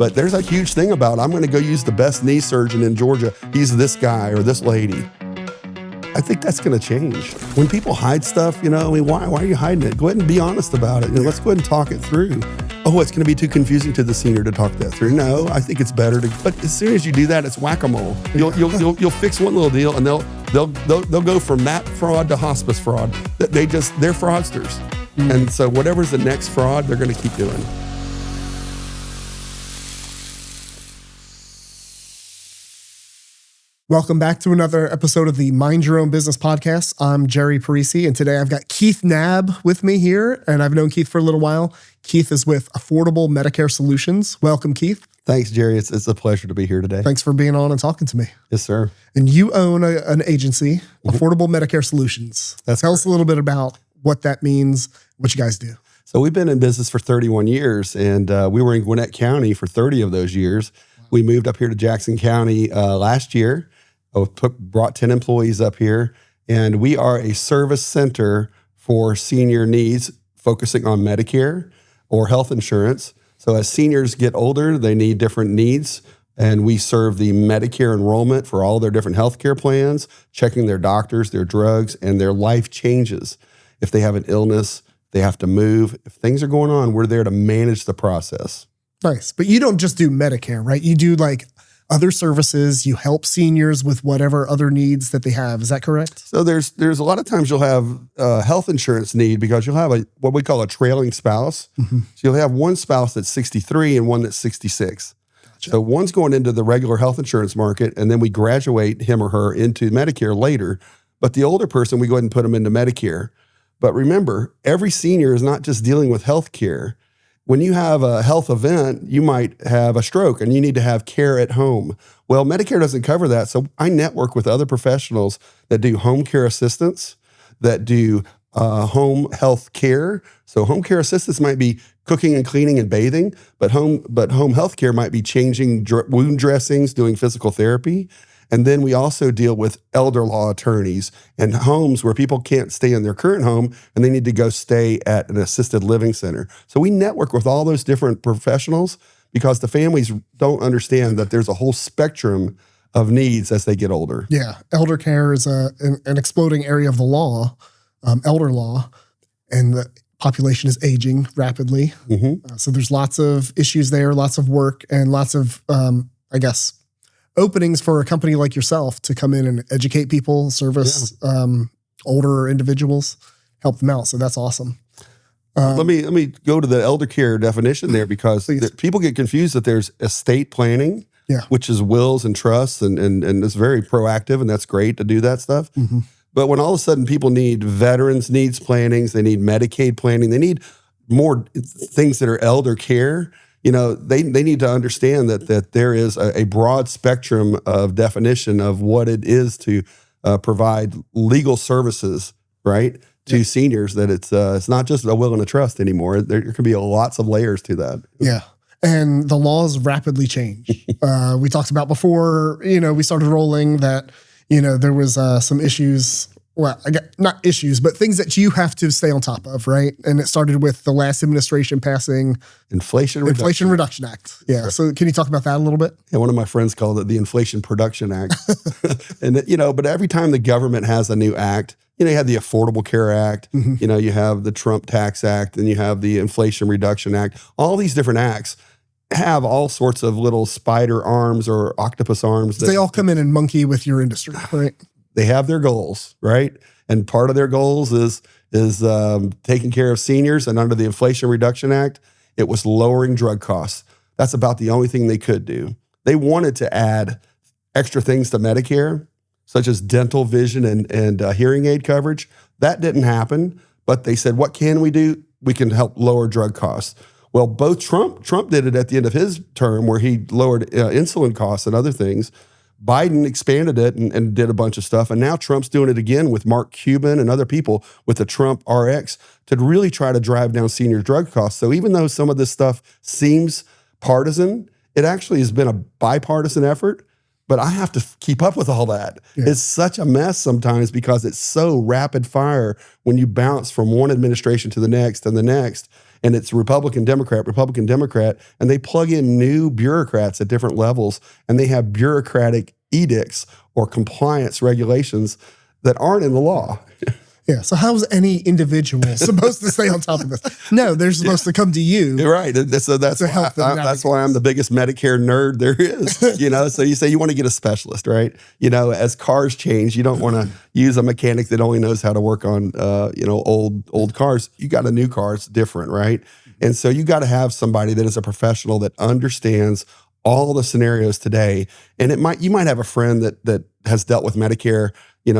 But there's a huge thing about, I'm going to go use the best knee surgeon in Georgia. He's this guy or this lady. I think that's going to change. When people hide stuff, why are you hiding it? Go ahead and be honest about it. Let's go ahead and talk it through. Oh, it's going to be too confusing to the senior to talk that through. No, I think it's better to. But as soon as you do that, it's whack-a-mole. You'll fix one little deal, and they'll go from that fraud to hospice fraud. They're fraudsters, and so whatever's the next fraud, they're going to keep doing. Welcome back to another episode of the Mind Your Own Business podcast. I'm Jerry Parisi, and today I've got Keith Nabb with me here, and I've known Keith for a little while. Keith is with Affordable Medicare Solutions. Welcome, Keith. Thanks, Jerry. It's a pleasure to be here today. Thanks for being on and talking to me. Yes, sir. And you own an agency, Affordable Medicare Solutions. Tell us a little bit about what that means, what you guys do. So we've been in business for 31 years, and we were in Gwinnett County for 30 of those years. We moved up here to Jackson County last year. Brought 10 employees up here, and we are a service center for senior needs, focusing on Medicare or health insurance. So as seniors get older, they need different needs, and we serve the Medicare enrollment for all their different healthcare plans, checking their doctors, their drugs, and their life changes. If they have an illness, they have to move. If things are going on, we're there to manage the process. Nice. But you don't just do Medicare, right? You do like other services. You help seniors with whatever other needs that they have. Is that correct? So there's a lot of times you'll have a health insurance need because you'll have what we call a trailing spouse. Mm-hmm. So you'll have one spouse that's 63 and one that's 66. Gotcha. So one's going into the regular health insurance market, and then we graduate him or her into Medicare later. But the older person, we go ahead and put them into Medicare. But remember, every senior is not just dealing with health care. When you have a health event, you might have a stroke and you need to have care at home. Well, Medicare doesn't cover that. So I network with other professionals that do home care assistance, that do home health care. So home care assistance might be cooking and cleaning and bathing, but home health care might be changing wound dressings, doing physical therapy. And then we also deal with elder law attorneys and homes where people can't stay in their current home and they need to go stay at an assisted living center. So we network with all those different professionals because the families don't understand that there's a whole spectrum of needs as they get older. Yeah. Elder care is an exploding area of the law, elder law, and the population is aging rapidly. Mm-hmm. So there's lots of issues there, lots of work, and lots of, openings for a company like yourself to come in and educate people, service older individuals, help them out. So that's awesome. Let me go to the elder care definition there because people get confused that there's estate planning, which is wills and trusts, and it's very proactive, and that's great to do that stuff. Mm-hmm. But when all of a sudden people need veterans needs plannings, they need Medicaid planning, they need more things that are elder care. They need to understand that there is a broad spectrum of definition of what it is to provide legal services, right, to seniors, that it's not just a will and a trust anymore. There can be lots of layers to that. Yeah. And the laws rapidly change. We talked about before, we started rolling that, there was some issues. Well, not issues, but things that you have to stay on top of, right? And it started with the last administration passing Inflation Reduction Act. Yeah. So can you talk about that a little bit? Yeah, one of my friends called it the Inflation Production Act. And but every time the government has a new act, you had the Affordable Care Act, mm-hmm. You have the Trump Tax Act, and you have the Inflation Reduction Act. All these different acts have all sorts of little spider arms or octopus arms. They all come in and monkey with your industry, right? They have their goals, right? And part of their goals is taking care of seniors. And under the Inflation Reduction Act, it was lowering drug costs. That's about the only thing they could do. They wanted to add extra things to Medicare, such as dental, vision, and hearing aid coverage. That didn't happen. But they said, what can we do? We can help lower drug costs. Well, both Trump did it at the end of his term where he lowered insulin costs and other things. Biden expanded it and did a bunch of stuff. And now Trump's doing it again with Mark Cuban and other people with the Trump RX to really try to drive down senior drug costs. So even though some of this stuff seems partisan, it actually has been a bipartisan effort. But I have to keep up with all that. Yeah. It's such a mess sometimes because it's so rapid fire when you bounce from one administration to the next and the next. and it's Republican, Democrat, and they plug in new bureaucrats at different levels, and they have bureaucratic edicts or compliance regulations that aren't in the law. Yeah. So how's any individual supposed to stay on top of this? No, they're supposed to come to you. You're right. So that's why I'm the biggest Medicare nerd there is. So you say you want to get a specialist, right? As cars change, you don't want to use a mechanic that only knows how to work on old cars. You got a new car, it's different, right? And so you got to have somebody that is a professional that understands all the scenarios today. And you might have a friend that has dealt with Medicare,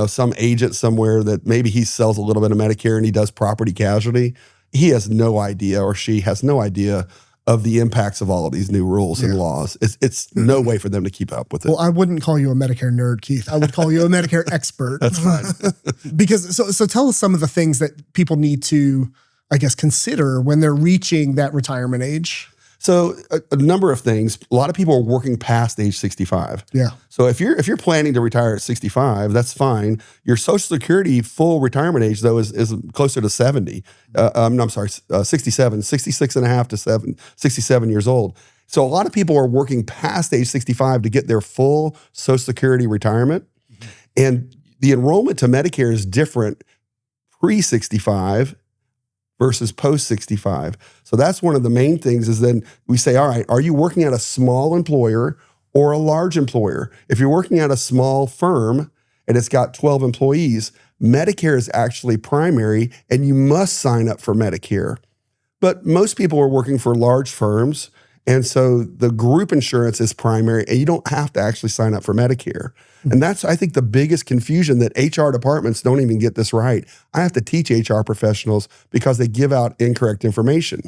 some agent somewhere that maybe he sells a little bit of Medicare and he does property casualty. He has no idea, or she has no idea of the impacts of all of these new rules and laws. It's no way for them to keep up with it. Well, I wouldn't call you a Medicare nerd, Keith. I would call you a Medicare expert. That's fine. Because so tell us some of the things that people need to, I guess, consider when they're reaching that retirement age. So a number of things. A lot of people are working past age 65. Yeah. So if you're planning to retire at 65, that's fine. Your Social Security full retirement age, though, is closer to 70. 67, 66 and a half to 67 years old. So a lot of people are working past age 65 to get their full Social Security retirement. And the enrollment to Medicare is different pre-65 versus post-65. So that's one of the main things is then we say, all right, are you working at a small employer or a large employer? If you're working at a small firm and it's got 12 employees, Medicare is actually primary and you must sign up for Medicare. But most people are working for large firms, and so the group insurance is primary and you don't have to actually sign up for Medicare. And that's, I think, the biggest confusion, that HR departments don't even get this right. I have to teach HR professionals because they give out incorrect information.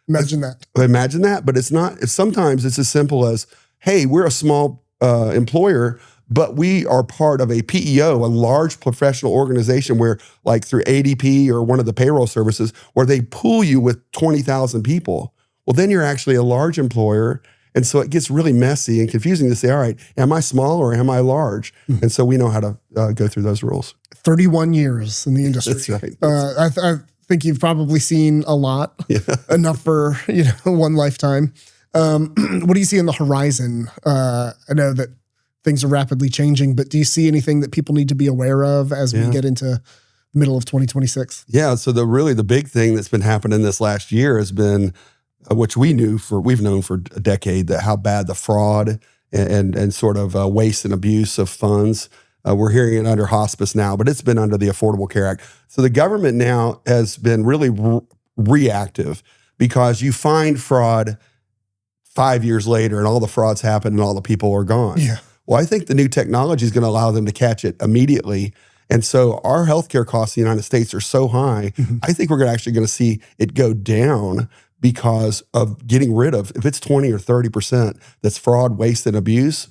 Imagine that. But it's not. Sometimes it's as simple as, hey, we're a small employer, but we are part of a PEO, a large professional organization where, like through ADP or one of the payroll services, where they pool you with 20,000 people. Well, then you're actually a large employer. And so it gets really messy and confusing to say, all right, am I small or am I large? And so we know how to go through those rules. 31 years in the industry. That's right. I think you've probably seen a lot, enough for one lifetime. What do you see on the horizon? I know that things are rapidly changing, but do you see anything that people need to be aware of as we get into the middle of 2026? Yeah, so the big thing that's been happening this last year has been, which we've known for a decade, that how bad the fraud and sort of waste and abuse of funds. We're hearing it under hospice now, but it's been under the Affordable Care Act. So the government now has been really reactive, because you find fraud 5 years later and all the frauds happen and all the people are gone. Yeah. Well, I think the new technology is going to allow them to catch it immediately. And so our healthcare costs in the United States are so high, I think we're actually going to see it go down, because of getting rid of, if it's 20 or 30% that's fraud, waste, and abuse,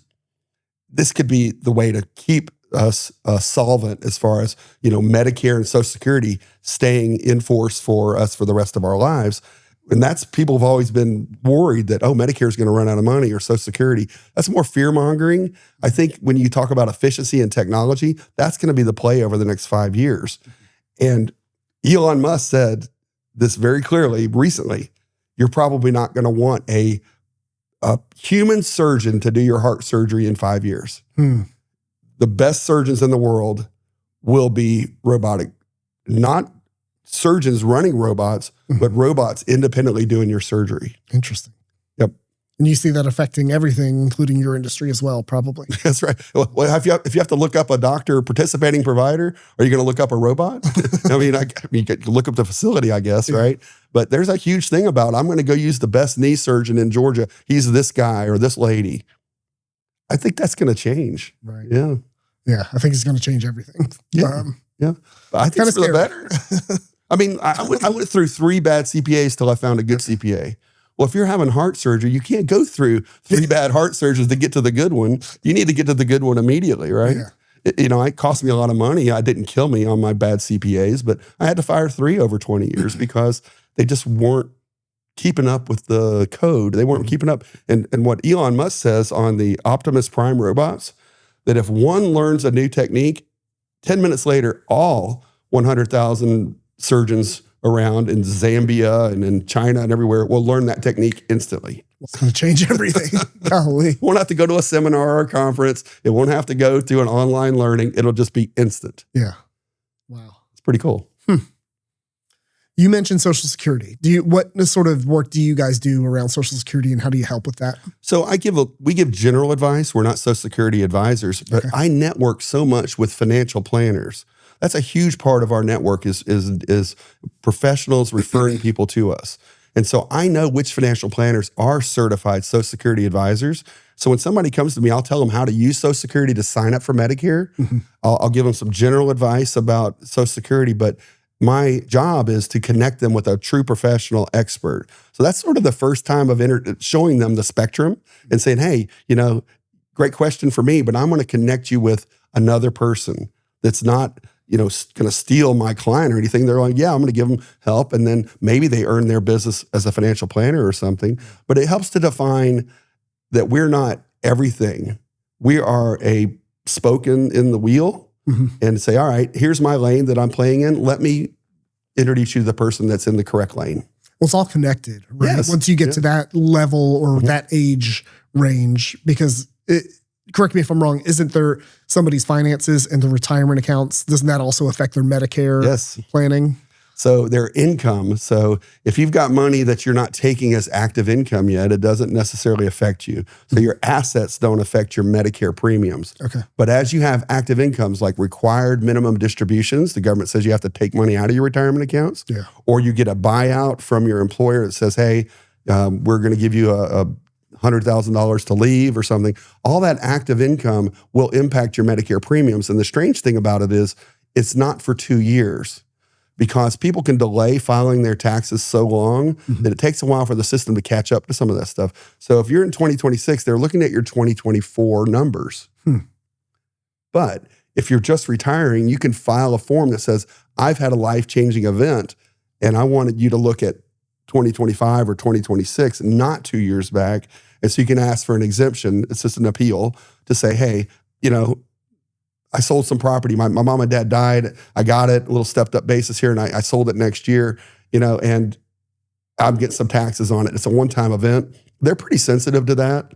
this could be the way to keep us solvent as far as, Medicare and Social Security staying in force for us for the rest of our lives. And that's, people have always been worried that, Medicare is going to run out of money, or Social Security. That's more fear mongering. I think when you talk about efficiency and technology, that's going to be the play over the next 5 years. And Elon Musk said this very clearly recently: you're probably not going to want a human surgeon to do your heart surgery in 5 years. The best surgeons in the world will be robotic, not surgeons running robots, but robots independently doing your surgery. Interesting. Yep. And you see that affecting everything, including your industry as well, probably. That's right. Well, if you have to look up a doctor participating provider, are you going to look up a robot? You could look up the facility, I guess, right? But there's a huge thing about, I'm going to go use the best knee surgeon in Georgia. He's this guy or this lady. I think that's going to change. Right. Yeah. Yeah. I think it's going to change everything. Yeah. But I think it's for the better. I went through 3 bad CPAs till I found a good CPA. Well, if you're having heart surgery, you can't go through 3 bad heart surgeons to get to the good one. You need to get to the good one immediately, right? Yeah. It cost me a lot of money. It didn't kill me on my bad CPAs, but I had to fire 3 over 20 years because they just weren't keeping up with the code. They weren't keeping up. And what Elon Musk says on the Optimus Prime robots, that if one learns a new technique, 10 minutes later, all 100,000 surgeons around in Zambia and in China and everywhere will learn that technique instantly. It's going to change everything. Golly. Won't have to go to a seminar or a conference. It won't have to go to an online learning. It'll just be instant. Yeah. Wow. It's pretty cool. You mentioned Social Security. What sort of work do you guys do around Social Security, and how do you help with that? So we give general advice. We're not Social Security advisors, but I network so much with financial planners. That's a huge part of our network is professionals referring people to us. And so I know which financial planners are certified Social Security advisors. So when somebody comes to me, I'll tell them how to use Social Security to sign up for Medicare. I'll give them some general advice about Social Security, but my job is to connect them with a true professional expert. So that's sort of the first time of showing them the spectrum and saying, hey, great question for me, but I'm going to connect you with another person that's not, going to steal my client or anything. They're like, yeah, I'm going to give them help. And then maybe they earn their business as a financial planner or something. But it helps to define that we're not everything. We are a spoke in the wheel. And say, all right, here's my lane that I'm playing in. Let me introduce you to the person that's in the correct lane. Well, it's all connected, right? Yes. Once you get to that level or that age range, because correct me if I'm wrong, isn't there somebody's finances and the retirement accounts? Doesn't that also affect their Medicare planning? So their income. So if you've got money that you're not taking as active income yet, it doesn't necessarily affect you. So your assets don't affect your Medicare premiums. Okay. But as you have active incomes like required minimum distributions, the government says you have to take money out of your retirement accounts, or you get a buyout from your employer that says, hey, we're going to give you a $100,000 to leave or something. All that active income will impact your Medicare premiums. And the strange thing about it is it's not for 2 years. Because people can delay filing their taxes so long that it takes a while for the system to catch up to some of that stuff. So if you're in 2026, they're looking at your 2024 numbers. But if you're just retiring, you can file a form that says, I've had a life-changing event, and I wanted you to look at 2025 or 2026, not 2 years back. And so you can ask for an exemption. It's just an appeal to say, hey, I sold some property. My mom and dad died. I got it, a little stepped up basis here, and I sold it next year, and I'm getting some taxes on it. It's a one-time event. They're pretty sensitive to that.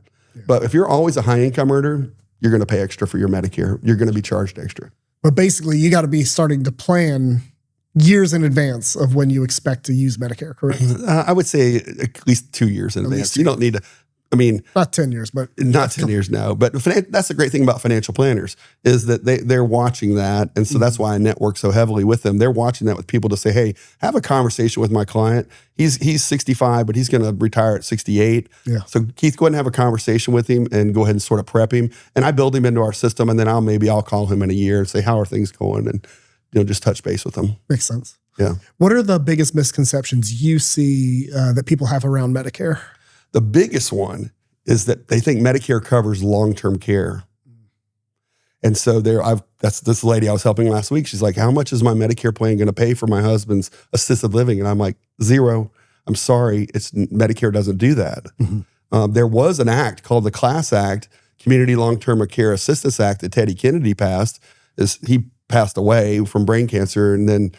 But if you're always a high-income earner, you're going to pay extra for your Medicare. You're going to be charged extra. But basically, you got to be starting to plan years in advance of when you expect to use Medicare, correct? I would say at least 2 years in advance. You don't need to. Not 10 years, but not 10 years now. But that's the great thing about financial planners is that they're watching that. And so that's why I network so heavily with them. They're watching that with people to say, hey, have a conversation with my client. He's 65, but he's going to retire at 68. So Keith, go ahead and have a conversation with him and go ahead and sort of prep him. And I build him into our system. And then I'll call him in a year and say, how are things going? And, just touch base with him. Makes sense. Yeah. What are the biggest misconceptions you see that people have around Medicare? The biggest one is that they think Medicare covers long-term care. And so that's this lady I was helping last week. She's like, how much is my Medicare plan going to pay for my husband's assisted living? And I'm like, $0. I'm sorry, Medicare doesn't do that. There was an act called the CLASS Act, Community Long-Term Care Assistance Act, that Teddy Kennedy passed. He passed away from brain cancer, and then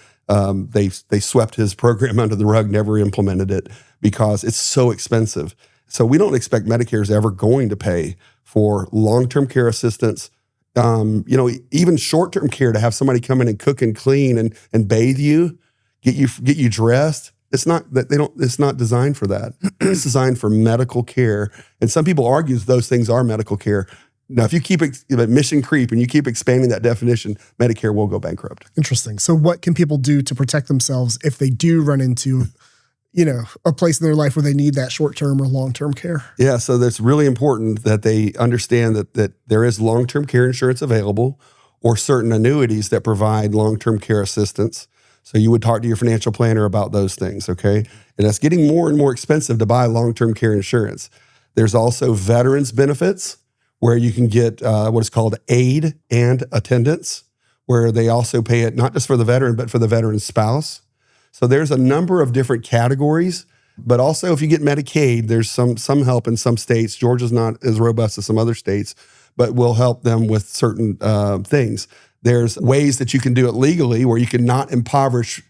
they swept his program under the rug, never implemented it because it's so expensive. So we don't expect Medicare is ever going to pay for long-term care assistance, even short-term care, to have somebody come in and cook and clean and bathe you, get you dressed. It's not designed for that. It's designed for medical care. And some people argue those things are medical care. Now, if you keep mission creep and you keep expanding that definition, Medicare will go bankrupt. Interesting. So what can people do to protect themselves if they do run into, a place in their life where they need that short-term or long-term care? Yeah, so that's really important that they understand that there is long-term care insurance available, or certain annuities that provide long-term care assistance. So you would talk to your financial planner about those things, okay? And that's getting more and more expensive to buy long-term care insurance. There's also veterans benefits, where you can get what is called aid and attendance, where they also pay it not just for the veteran, but for the veteran's spouse. So there's a number of different categories, but also if you get Medicaid, there's some help in some states. Georgia's not as robust as some other states, but will help them with certain things. There's ways that you can do it legally where you can not impoverish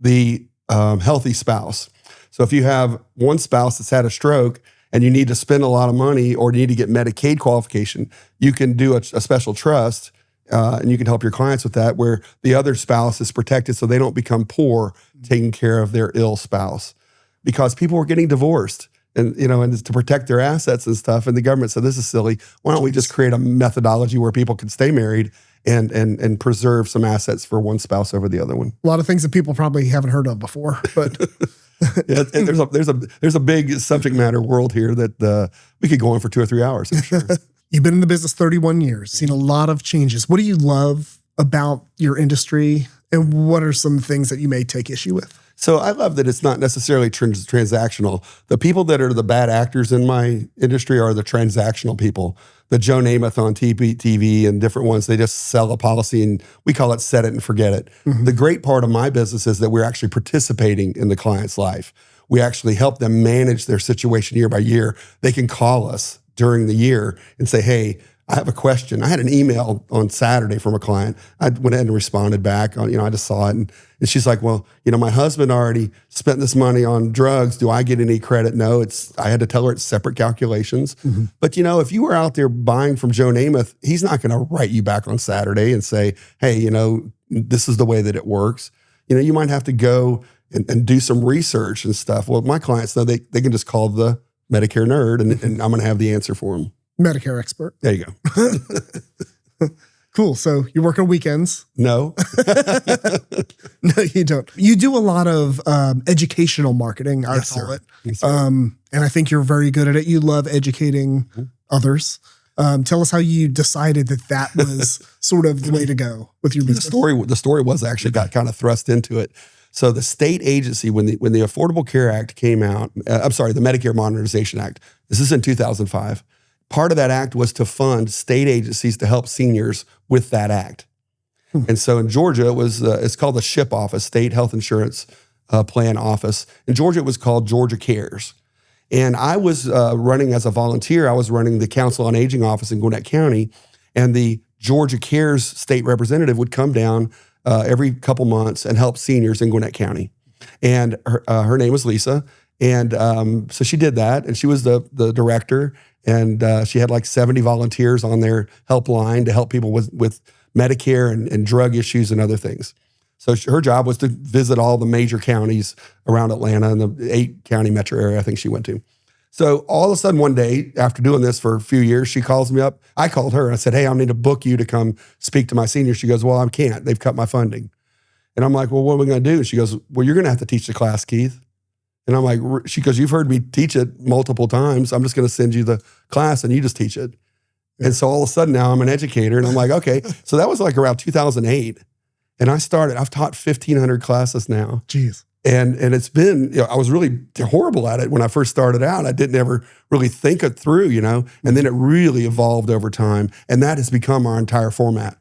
the healthy spouse. So if you have one spouse that's had a stroke and you need to spend a lot of money or you need to get Medicaid qualification, you can do a special trust and you can help your clients with that, where the other spouse is protected so they don't become poor taking care of their ill spouse. Because people were getting divorced and to protect their assets and stuff. And the government said, this is silly. Why don't we just create a methodology where people can stay married and preserve some assets for one spouse over the other one? A lot of things that people probably haven't heard of before, but yeah, there's a big subject matter world here that we could go on for 2 or 3 hours, I'm sure. You've been in the business 31 years, seen a lot of changes. What do you love about your industry, and what are some things that you may take issue with? So I love that it's not necessarily transactional. The people that are the bad actors in my industry are the transactional people. The Joe Namath on TV and different ones, they just sell a policy and we call it set it and forget it. Mm-hmm. The great part of my business is that we're actually participating in the client's life. We actually help them manage their situation year by year. They can call us during the year and say, hey, I have a question. I had an email on Saturday from a client. I went ahead and responded back. I just saw it. And she's like, well, my husband already spent this money on drugs. Do I get any credit? No, I had to tell her it's separate calculations. Mm-hmm. But, if you were out there buying from Joe Namath, he's not going to write you back on Saturday and say, hey, this is the way that it works. You might have to go and do some research and stuff. Well, my clients know they can just call the Medicare nerd and I'm going to have the answer for them. Medicare expert. There you go. Cool. So you work on weekends? No. No, you don't. You do a lot of educational marketing, I would call it. Yes, and I think you're very good at it. You love educating others. Tell us how you decided that was sort of the way to go with your business. The story was actually got kind of thrust into it. So the state agency, when the Affordable Care Act came out, the Medicare Modernization Act, this is in 2005. Part of that act was to fund state agencies to help seniors with that act. And so in Georgia, it's called the SHIP office, State Health Insurance Plan Office. In Georgia, it was called Georgia Cares. And I was running as a volunteer. I was running the Council on Aging office in Gwinnett County. And the Georgia Cares state representative would come down every couple months and help seniors in Gwinnett County. And her name was Lisa. And so she did that. And she was the director. And she had like 70 volunteers on their helpline to help people with Medicare and drug issues and other things. So her job was to visit all the major counties around Atlanta and the 8-county metro area I think she went to. So all of a sudden one day, after doing this for a few years, she calls me up. I called her and I said, hey, I need to book you to come speak to my seniors. She goes, well, I can't. They've cut my funding. And I'm like, well, what are we going to do? And she goes, well, you're going to have to teach the class, Keith. And I'm like, she goes, you've heard me teach it multiple times. I'm just going to send you the class and you just teach it. Yeah. And so all of a sudden now I'm an educator and I'm like, okay. So that was like around 2008. And I've taught 1,500 classes now. Jeez. And it's been, I was really horrible at it when I first started out. I didn't ever really think it through, and then it really evolved over time. And that has become our entire format.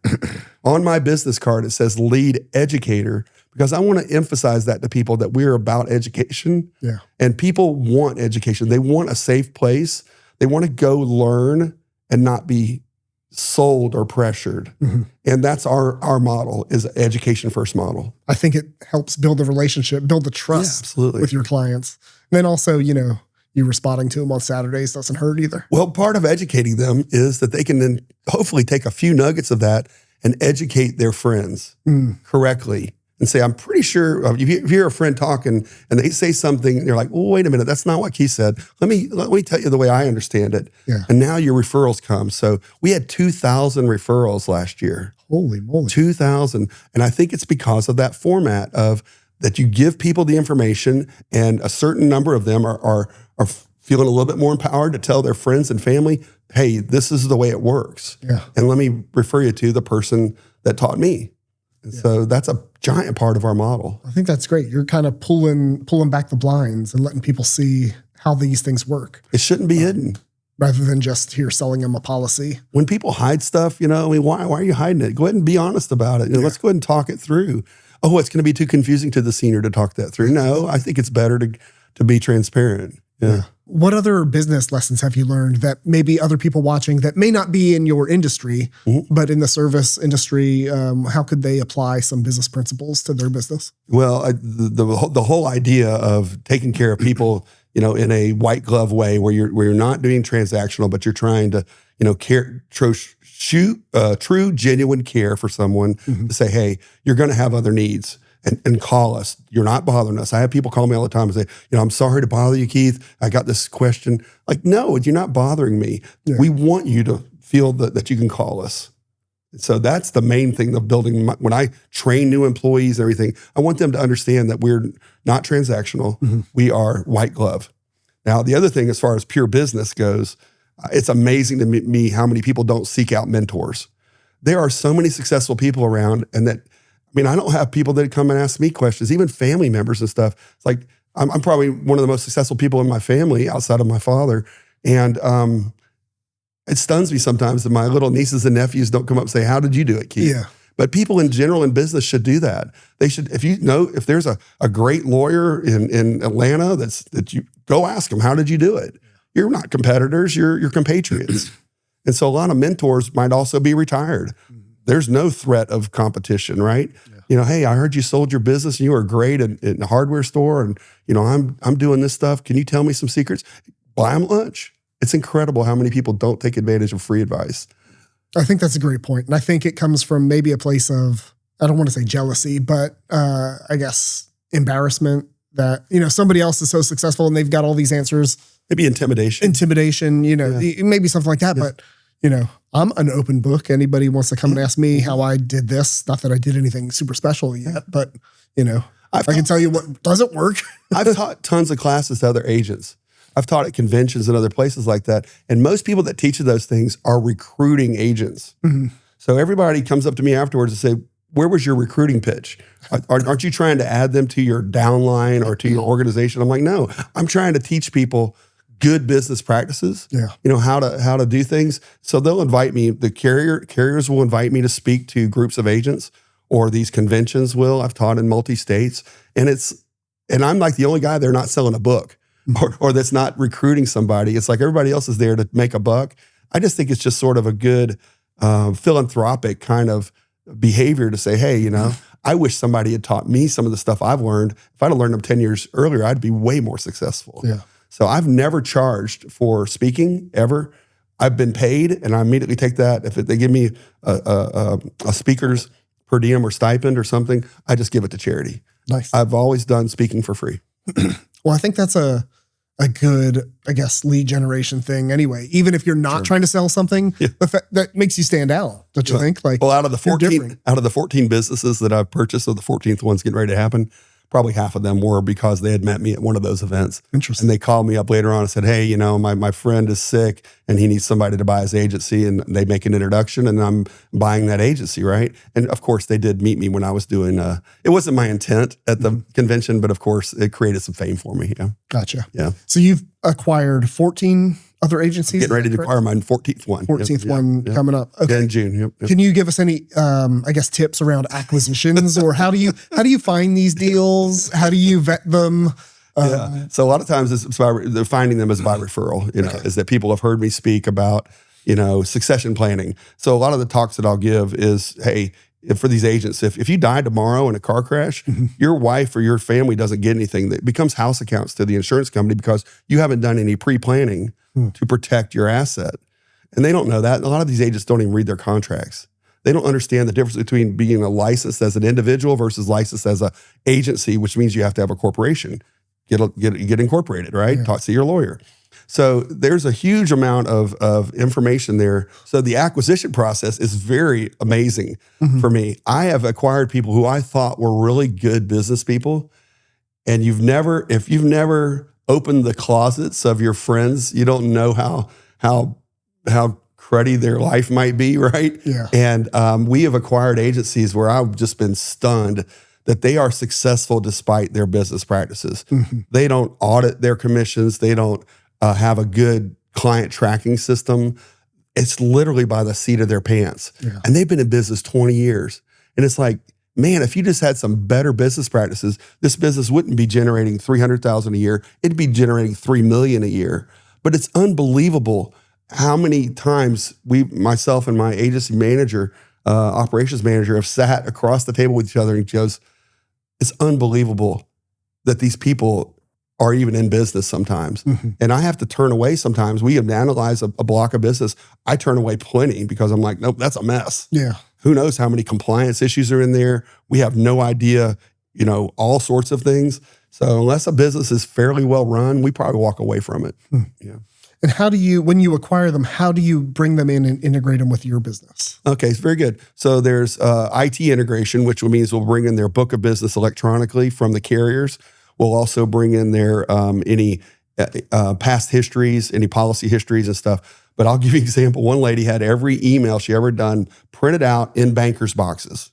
On my business card, it says lead educator, because I want to emphasize that to people that we're about education. Yeah. And people want education. They want a safe place. They want to go learn and not be sold or pressured. Mm-hmm. And that's our model, is education first model. I think it helps build the relationship, build the trust with your clients. And then also, you responding to them on Saturdays doesn't hurt either. Well, part of educating them is that they can then hopefully take a few nuggets of that and educate their friends correctly. And say, I'm pretty sure, if you hear a friend talking and they say something, and you're like, well, wait a minute, that's not what Keith said. Let me tell you the way I understand it. Yeah. And now your referrals come. So we had 2,000 referrals last year. Holy moly. 2,000. And I think it's because of that format of that you give people the information and a certain number of them are feeling a little bit more empowered to tell their friends and family, hey, this is the way it works. Yeah. And let me refer you to the person that taught me. And so that's a giant part of our model. I think that's great. You're kind of pulling back the blinds and letting people see how these things work. It shouldn't be hidden. Rather than just here selling them a policy. When people hide stuff, why are you hiding it? Go ahead and be honest about it. Let's go ahead and talk it through. Oh, it's going to be too confusing to the senior to talk that through. No, I think it's better to be transparent. Yeah. What other business lessons have you learned that maybe other people watching that may not be in your industry, but in the service industry, how could they apply some business principles to their business? Well, the whole idea of taking care of people, in a white glove way, where you're not doing transactional, but you're trying to, true genuine care for someone to say, hey, you're going to have other needs. And call us. You're not bothering us. I have people call me all the time and say, I'm sorry to bother you, Keith. I got this question. Like, no, you're not bothering me. Yeah. We want you to feel that you can call us. So that's the main thing of building. When I train new employees and everything, I want them to understand that we're not transactional. We are white glove. Now, the other thing, as far as pure business goes, it's amazing to me how many people don't seek out mentors. There are so many successful people around, and that, I don't have people that come and ask me questions, even family members and stuff. It's like, I'm probably one of the most successful people in my family outside of my father. And it stuns me sometimes that my little nieces and nephews don't come up and say, how did you do it, Keith? Yeah. But people in general in business should do that. They should, if there's a great lawyer in Atlanta, that you go ask them, how did you do it? You're not competitors, you're compatriots. And so a lot of mentors might also be retired. There's no threat of competition, right? Yeah. Hey, I heard you sold your business and you were great in a hardware store, and I'm doing this stuff. Can you tell me some secrets? Buy them lunch. It's incredible how many people don't take advantage of free advice. I think that's a great point. And I think it comes from maybe a place of, I don't want to say jealousy, but I guess embarrassment that, somebody else is so successful and they've got all these answers. Maybe intimidation, maybe something like that. Yeah. But, I'm an open book. Anybody wants to come and ask me how I did this. Not that I did anything super special yet, but, I can tell you what doesn't work. I've taught tons of classes to other agents. I've taught at conventions and other places like that. And most people that teach those things are recruiting agents. So everybody comes up to me afterwards and say, where was your recruiting pitch? Aren't you trying to add them to your downline or to your organization? I'm like, no, I'm trying to teach people good business practices, how to do things. So they'll invite me, the carriers will invite me to speak to groups of agents, or these conventions will. I've taught in multi-states, and I'm like the only guy there not selling a book or that's not recruiting somebody. It's like everybody else is there to make a buck. I just think it's just sort of a good philanthropic kind of behavior to say, hey, I wish somebody had taught me some of the stuff I've learned. If I'd have learned them 10 years earlier, I'd be way more successful. Yeah. So I've never charged for speaking ever. I've been paid, and I immediately take that. If they give me a speaker's per diem or stipend or something, I just give it to charity. Nice. I've always done speaking for free. Well, I think that's a good, I guess, lead generation thing anyway. Even if you're not trying to sell something, that makes you stand out, don't you think? Like, well, out of the 14 businesses that I've purchased, so the 14th one's getting ready to happen, probably half of them were because they had met me at one of those events. Interesting. And they called me up later on and said, hey, my friend is sick and he needs somebody to buy his agency, and they make an introduction and I'm buying that agency, right? And of course they did meet me when I was doing, it wasn't my intent at the convention, but of course it created some fame for me. Yeah. Gotcha. Yeah. So you've acquired 14 other agencies? Getting ready to acquire my 14th one. 14th one coming up. Okay. Yeah, in June. Yep. Can you give us any, I guess, tips around acquisitions, or how do you find these deals? How do you vet them? So a lot of times they're finding them as by referral, is that people have heard me speak about, succession planning. So a lot of the talks that I'll give is, hey, for these agents, if you die tomorrow in a car crash, your wife or your family doesn't get anything. That becomes house accounts to the insurance company because you haven't done any pre-planning to protect your asset. And they don't know that. And a lot of these agents don't even read their contracts. They don't understand the difference between being a licensed as an individual versus licensed as a agency, which means you have to have a corporation. Get incorporated, right? Yeah. Talk to your lawyer. So there's a huge amount of information there. So the acquisition process is very amazing for me. I have acquired people who I thought were really good business people, and if you've never opened the closets of your friends, you don't know how cruddy their life might be, right? Yeah. And we have acquired agencies where I've just been stunned that they are successful despite their business practices. They don't audit their commissions. They don't have a good client tracking system. It's literally by the seat of their pants. Yeah. And they've been in business 20 years. And it's like, man, if you just had some better business practices, this business wouldn't be generating $300,000 a year. It'd be generating $3 million a year. But it's unbelievable how many times myself and my agency manager, operations manager, have sat across the table with each other and goes, it's unbelievable that these people are even in business sometimes. Mm-hmm. And I have to turn away sometimes. We have analyzed a block of business. I turn away plenty because I'm like, nope, that's a mess. Yeah. Who knows how many compliance issues are in there? We have no idea, all sorts of things. So unless a business is fairly well run, we probably walk away from it. Yeah. And when you acquire them, how do you bring them in and integrate them with your business? Okay, it's very good. So there's IT integration, which means we'll bring in their book of business electronically from the carriers. We'll also bring in their any past histories, any policy histories and stuff. But I'll give you an example. One lady had every email she ever done printed out in banker's boxes.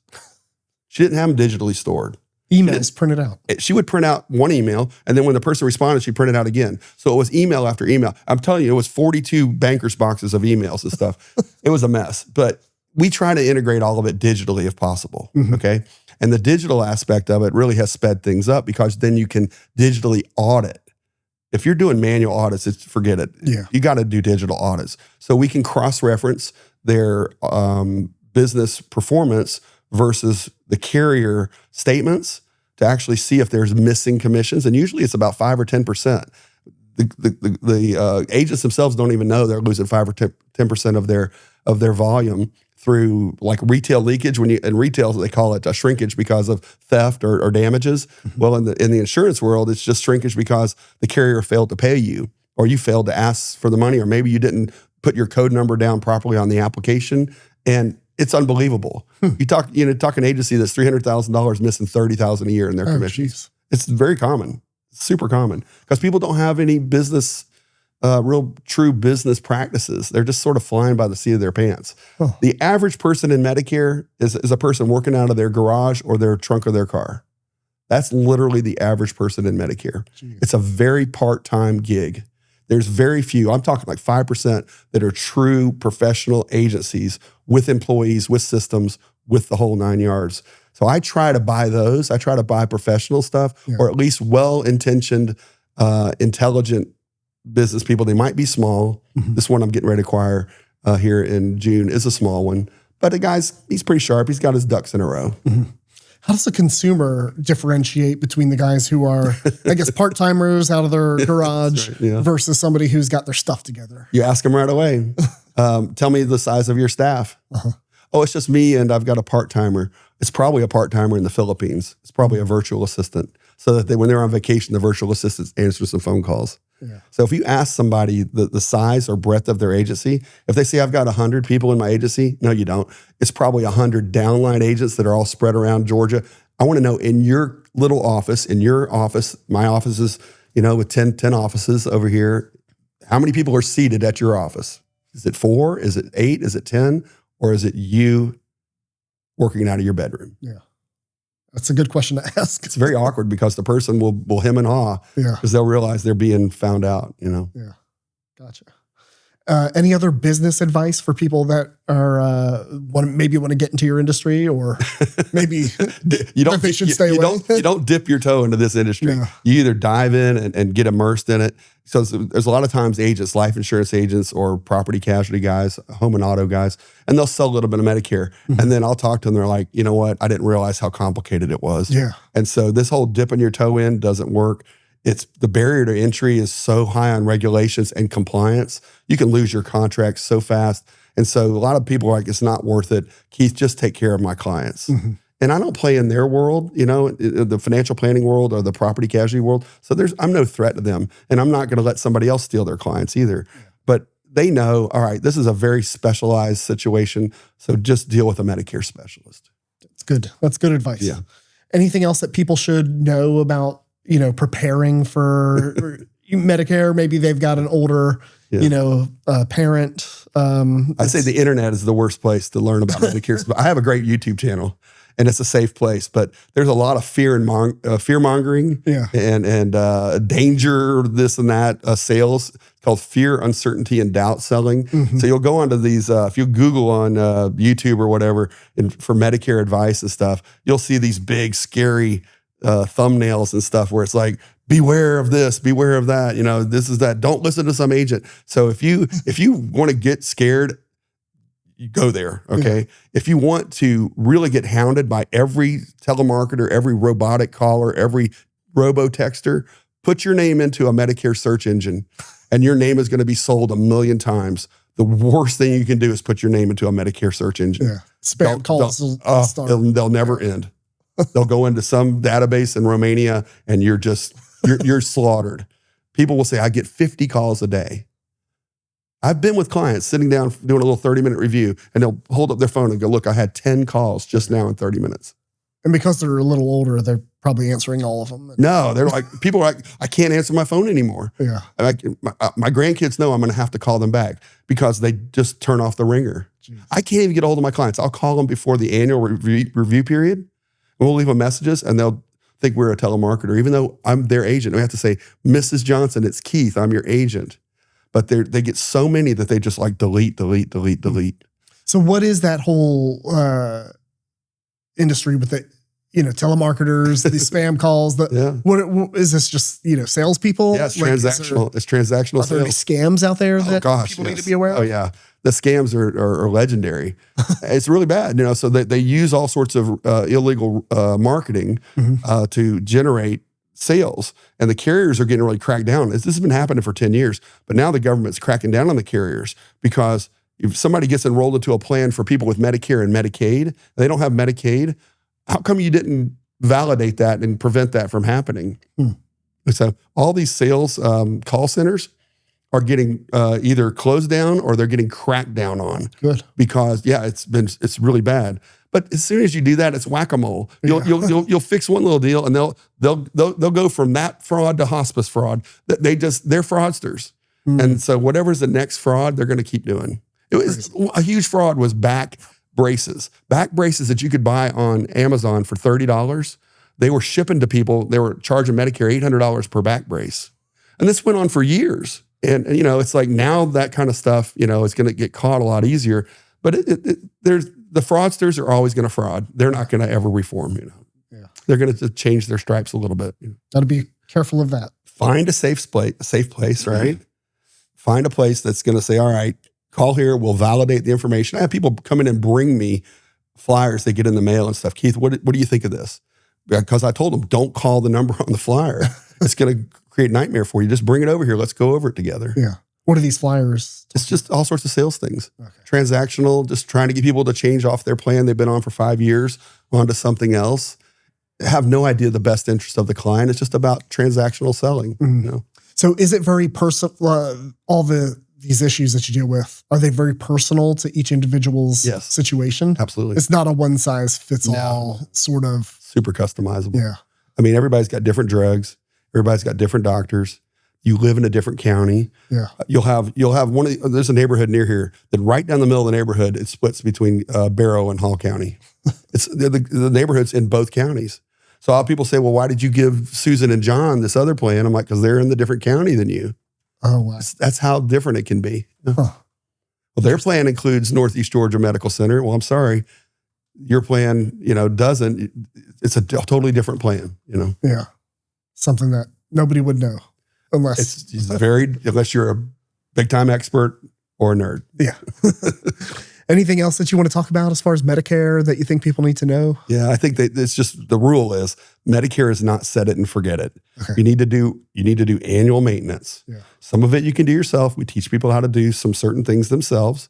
She didn't have them digitally stored. Emails printed out. She would print out one email, and then when the person responded, she'd print it out again. So it was email after email. I'm telling you, it was 42 banker's boxes of emails and stuff. It was a mess. But we try to integrate all of it digitally if possible, okay? And the digital aspect of it really has sped things up because then you can digitally audit. If you're doing manual audits, forget it. Yeah. You got to do digital audits. So we can cross-reference their business performance versus the carrier statements to actually see if there's missing commissions. And usually it's about 5 or 10%. The agents themselves don't even know they're losing 5 or 10% of their volume through like retail leakage. In retail, they call it a shrinkage because of theft or damages. Mm-hmm. Well, in the insurance world, it's just shrinkage because the carrier failed to pay you, or you failed to ask for the money, or maybe you didn't put your code number down properly on the application. And it's unbelievable. You talk an agency that's $300,000 missing $30,000 a year in their commissions. It's very common, super common, because people don't have any business. Real true business practices. They're just sort of flying by the seat of their pants. Oh. The average person in Medicare is a person working out of their garage or their trunk of their car. That's literally the average person in Medicare. Jeez. It's a very part-time gig. There's very few, I'm talking like 5% that are true professional agencies with employees, with systems, with the whole 9 yards. So I try to buy those. I try to buy professional stuff, or at least well-intentioned, intelligent business people. They might be small. Mm-hmm. This one I'm getting ready to acquire here in June is a small one. But the guy's, he's pretty sharp. He's got his ducks in a row. Mm-hmm. How does the consumer differentiate between the guys who are, I guess, part-timers out of their garage versus somebody who's got their stuff together? You ask them right away. Tell me the size of your staff. Uh-huh. Oh, it's just me and I've got a part-timer. It's probably a part-timer in the Philippines. It's probably a virtual assistant. So that when they're on vacation, the virtual assistant answers some phone calls. Yeah. So if you ask somebody the size or breadth of their agency, if they say, I've got 100 people in my agency, no, you don't. It's probably 100 downline agents that are all spread around Georgia. I want to know in your little office, in your office, my office is, with 10 offices over here, how many people are seated at your office? Is it 4? Is it 8? Is it 10? Or is it you working out of your bedroom? Yeah. That's a good question to ask. It's very awkward because the person will hem and haw because they'll realize they're being found out, Yeah. Gotcha. Any other business advice for people that are maybe want to get into your industry, or maybe they should stay away? You don't dip your toe into this industry. Yeah. You either dive in and get immersed in it. So there's a lot of times agents, life insurance agents or property casualty guys, home and auto guys, and they'll sell a little bit of Medicare. Mm-hmm. And then I'll talk to them. They're like, you know what? I didn't realize how complicated it was. Yeah. And so this whole dipping your toe in doesn't work. It's the barrier to entry is so high on regulations and compliance. You can lose your contract so fast. And so a lot of people are like, it's not worth it. Keith, just take care of my clients. Mm-hmm. And I don't play in their world, the financial planning world or the property casualty world. So I'm no threat to them. And I'm not going to let somebody else steal their clients either. Yeah. But they know, all right, this is a very specialized situation. So just deal with a Medicare specialist. That's good. That's good advice. Yeah. Anything else that people should know about, preparing for Medicare? Maybe they've got an older, parent. I say the internet is the worst place to learn about Medicare. I have a great YouTube channel. and it's a safe place. But there's a lot of fear and fear mongering, and danger, this and that sales. It's called fear, uncertainty, and doubt selling. So you'll go onto these. If you Google on YouTube or whatever, for Medicare advice and stuff, you'll see these big scary thumbnails and stuff where it's like, beware of this, beware of that. This is that. Don't listen to some agent. So if you want to get scared, you go there, okay? If you want to really get hounded by every telemarketer, every robotic caller, every robo-texter, put your name into a Medicare search engine, and your name is going to be sold 1 million times. The worst thing you can do is put your name into a Medicare search engine. Yeah. Spam calls will start. They'll never end. They'll go into some database in Romania, and you're slaughtered. People will say, I get 50 calls a day. I've been with clients sitting down doing a little 30-minute review, and they'll hold up their phone and go, look, I had 10 calls just now in 30 minutes. And because they're a little older, they're probably answering all of them. No, they're like, people are like, I can't answer my phone anymore. Yeah. My grandkids know I'm going to have to call them back because they just turn off the ringer. Jeez. I can't even get a hold of my clients. I'll call them before the annual review period, and we'll leave them messages, and they'll think we're a telemarketer, even though I'm their agent. We have to say, Mrs. Johnson, it's Keith, I'm your agent. But they get so many that they just like delete. So what is that whole industry with the, telemarketers, the spam calls? What is this? Just salespeople? Yeah, it's transactional. It's transactional. Are there any scams out there that people need to be aware of? Oh yeah, the scams are legendary. It's really bad. So they use all sorts of illegal marketing to generate sales, and the carriers are getting really cracked down. This has been happening for 10 years, but now the government's cracking down on the carriers, because if somebody gets enrolled into a plan for people with Medicare and Medicaid, they don't have Medicaid, how come you didn't validate that and prevent that from happening? So all these sales call centers are getting either closed down or they're getting cracked down on. Good. Because it's really bad. But as soon as you do that, it's whack-a-mole. You'll fix one little deal, and they'll go from that fraud to hospice fraud. They're fraudsters, and so whatever's the next fraud, they're going to keep doing. A huge fraud was back braces that you could buy on Amazon for $30. They were shipping to people. They were charging Medicare $800 per back brace, and this went on for years. And it's like now that kind of stuff, is going to get caught a lot easier. But the fraudsters are always going to fraud. They're not going to ever reform, Yeah. They're going to change their stripes a little bit. Got to be careful of that. Find a safe place, right? Find a place that's going to say, all right, call here, we'll validate the information. I have people come in and bring me flyers they get in the mail and stuff. Keith, what do you think of this? Because I told them, don't call the number on the flyer. It's going to create a nightmare for you. Just bring it over here. Let's go over it together. Yeah. What are these flyers? It's just all sorts of sales things. Okay. Transactional, just trying to get people to change off their plan they've been on for 5 years onto something else. Have no idea the best interest of the client. It's just about transactional selling. So is it very personal? All these issues that you deal with, are they very personal to each individual's situation? Absolutely. It's not a one size fits all sort of. Super customizable. Yeah. I mean, everybody's got different drugs. Everybody's got different doctors. You live in a different county. Yeah. You'll have there's a neighborhood near here that right down the middle of the neighborhood, it splits between Barrow and Hall County. It's the neighborhood's in both counties. So a lot of people say, well, why did you give Susan and John this other plan? I'm like, because they're in the different county than you. Oh, wow. That's how different it can be. Huh. Well, their plan includes Northeast Georgia Medical Center. Well, I'm sorry. Your plan, doesn't. It's a totally different plan, Yeah. Something that nobody would know. Unless you're a big time expert or a nerd. Yeah. Anything else that you want to talk about as far as Medicare that you think people need to know? Yeah, I think that it's just the rule is Medicare is not set it and forget it. Okay. You need to do annual maintenance. Yeah. Some of it you can do yourself. We teach people how to do some certain things themselves.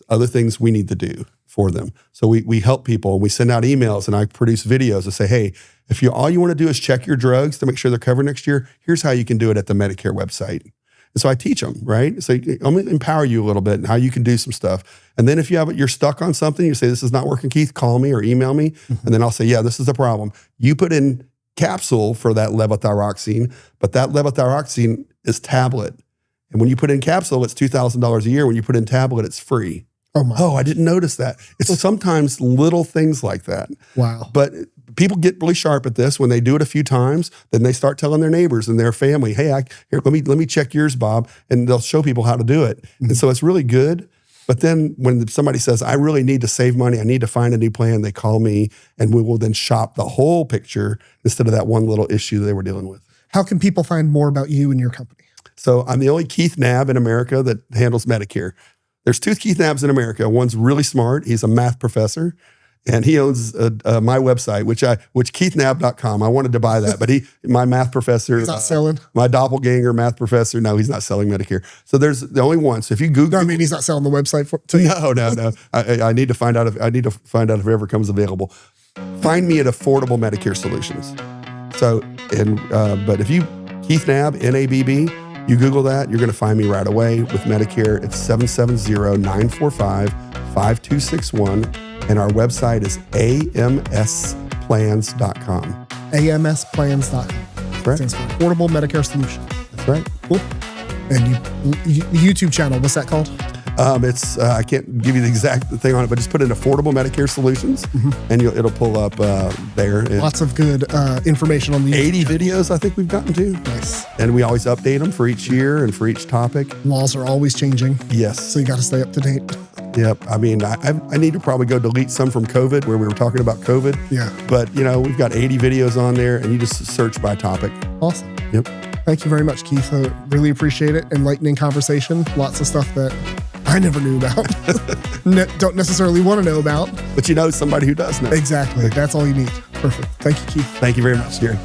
Other things we need to do for them. So we help people. We send out emails and I produce videos to say, hey, if all you want to do is check your drugs to make sure they're covered next year, here's how you can do it at the Medicare website. And so I teach them, right? So I'm going to empower you a little bit and how you can do some stuff. And then if you're stuck on something, you say, this is not working, Keith, call me or email me. And then I'll say, yeah, this is the problem. You put in capsule for that levothyroxine, but that levothyroxine is tablet. And when you put in capsule, it's $2,000 a year. When you put in tablet, it's free. Oh, I didn't notice that. It's sometimes little things like that. Wow. But people get really sharp at this when they do it a few times. Then they start telling their neighbors and their family, "Hey, here, let me check yours, Bob," and they'll show people how to do it. And so it's really good. But then when somebody says, "I really need to save money, I need to find a new plan," they call me, and we will then shop the whole picture instead of that one little issue they were dealing with. How can people find more about you and your company? So I'm the only Keith Nabb in America that handles Medicare. There's 2 Keith Nabbs in America. One's really smart. He's a math professor, and he owns my website, which keithnabb.com. I wanted to buy that, but my math professor. He's not selling? My doppelganger math professor. No, he's not selling Medicare. So there's the only one. So if you Google. No, I mean, he's not selling the website to you? No. I need to find out if it ever comes available. Find me at Affordable Medicare Solutions. So, but if you, Keith Nabb, Nabb, you Google that, you're going to find me right away with Medicare. It's 770-945-5261. And our website is amsplans.com. amsplans.com. That's right. Stands for Affordable Medicare Solution. That's right. Cool. And the YouTube channel, what's that called? It's I can't give you the exact thing on it, but just put in Affordable Medicare Solutions, and it'll pull up there. Lots of good information on the 80 videos I think we've gotten to. Nice. And we always update them for each year and for each topic. Laws are always changing. Yes. So you got to stay up to date. Yep. I mean, I need to probably go delete some from COVID where we were talking about COVID. Yeah. But, we've got 80 videos on there, and you just search by topic. Awesome. Yep. Thank you very much, Keith. I really appreciate it. Enlightening conversation. Lots of stuff that I never knew about. Don't necessarily want to know about. But somebody who does know. Exactly. That's all you need. Perfect. Thank you, Keith. Thank you very much, Gary.